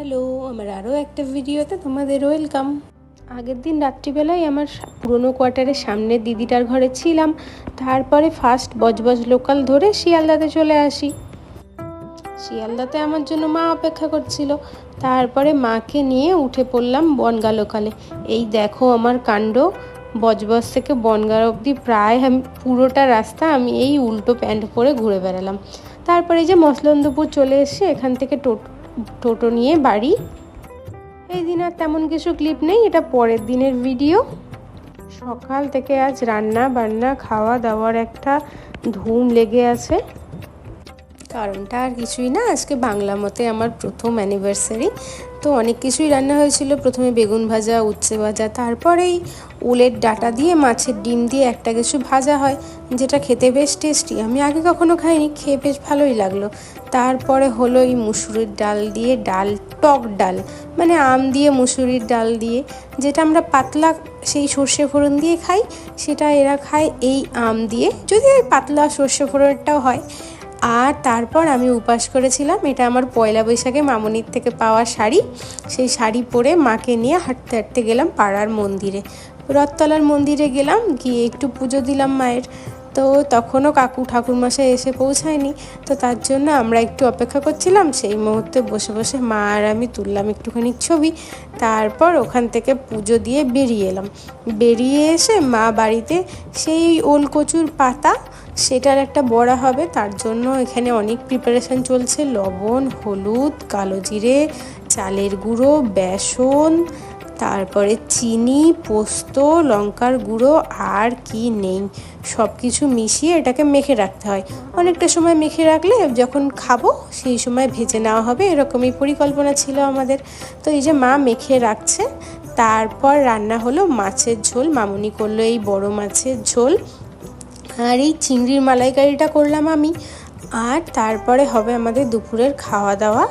Hello, আমার আরও একটা ভিডিওতে তোমাদের ওয়েলকাম। আগের দিন রাত্রিবেলায় আমার পুরনো কোয়ার্টারের সামনের দিদিটার ঘরে ছিলাম। তারপরে ফার্স্ট বজবজ লোকাল ধরে শিয়ালদাতে চলে আসি। শিয়ালদাতে আমার জন্য মা অপেক্ষা করছিল। তারপরে মাকে নিয়ে উঠে পড়লাম বনগাঁ লোকালে। এই দেখো আমার কাণ্ড, বজবজ থেকে বনগাঁ অবধি প্রায় আমি পুরোটা রাস্তা আমি এই উল্টো প্যান্ট পরে ঘুরে বেড়ালাম। তারপরে যে মসলন্দপুর চলে এসে এখান থেকে টোটো নিয়ে বাড়ি। এই দিন আর তেমন কিছু ক্লিপ নেই, এটা পরের দিনের ভিডিও। সকাল থেকে আজ রান্না বান্না খাওয়া দাওয়ার একটা ধুম লেগে আছে। কারণটা আর কিছুই না, আজকে বাংলা মতে আমার প্রথম অ্যানিভার্সারি। তো অনেক কিছুই রান্না হয়েছিল। প্রথমে বেগুন ভাজা, উচ্ছে ভাজা, তারপরেই উলের ডাঁটা দিয়ে মাছের ডিম দিয়ে একটা কিছু ভাজা হয়, যেটা খেতে বেশ টেস্টি। আমি আগে কখনো খাইনি, খেয়ে বেশ ভালোই লাগলো। তারপরে হলো এই মুসুরির ডাল দিয়ে ডাল, টক ডাল, মানে আম দিয়ে মুসুরির ডাল দিয়ে, যেটা আমরা পাতলা সেই সর্ষে ফোড়ন দিয়ে খাই, সেটা এরা খায় এই আম দিয়ে, যদি ওই পাতলা সর্ষে ফোড়নটাও হয়। আর তারপর আমি উপাস করেছিলাম। এটা আমার পয়লা বৈশাখে মামনির থেকে পাওয়া শাড়ি। সেই শাড়ি পরে মাকে নিয়ে হাঁটতে হাঁটতে গেলাম পাড়ার মন্দিরে, রথতলার মন্দিরে গেলাম, গিয়ে একটু পুজো দিলাম মায়ের। তো তখনও কাকু ঠাকুরমশাই এসে পৌঁছায়নি, তো তার জন্য আমরা একটু অপেক্ষা করছিলাম। সেই মুহূর্তে বসে বসে মা আর আমি তুললাম একটুখানি ছবি। তারপর ওখান থেকে পুজো দিয়ে বেরিয়ে এলাম। বেরিয়ে এসে মা বাড়িতে সেই ওল কচুর পাতা, সেটার একটা বড়া হবে, তার জন্য এখানে অনেক প্রিপারেশান চলছে। লবণ, হলুদ, কালো জিরে, চালের গুঁড়ো, বেসন, তারপরে চিনি, পোস্ত, লঙ্কার গুঁড়ো, আর কি নেই, সব কিছু মিশিয়ে এটাকে মেখে রাখতে হয়। অনেকটা সময় মেখে রাখলে যখন খাবো সেই সময় ভেজে নেওয়া হবে, এরকমই পরিকল্পনা ছিল আমাদের। তো এই যে মা মেখে রাখছে। তারপর রান্না হলো মাছের ঝোল, মামুনি করলো এই বড় মাছের ঝোল, আর এই চিংড়ির মালাইকারিটা করলাম আমি। আর তারপরে হবে আমাদের দুপুরের খাওয়া দাওয়া।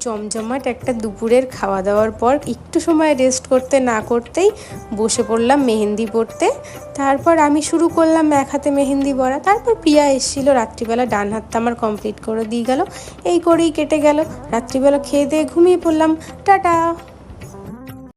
জমজমাট একটা দুপুরের খাওয়া দাওয়ার পর একটু সময় রেস্ট করতে না করতেই বসে পড়লাম মেহেন্দি পড়তে। তারপর আমি শুরু করলাম এক হাতে মেহেন্দি পরা। তারপর প্রিয়া এসেছিলো, রাত্রিবেলা ডান হাতটা আমার কমপ্লিট করে দিয়ে গেল। এই করেই কেটে গেল রাত্রিবেলা। খেয়ে দিয়ে ঘুমিয়ে পড়লাম। টাটা।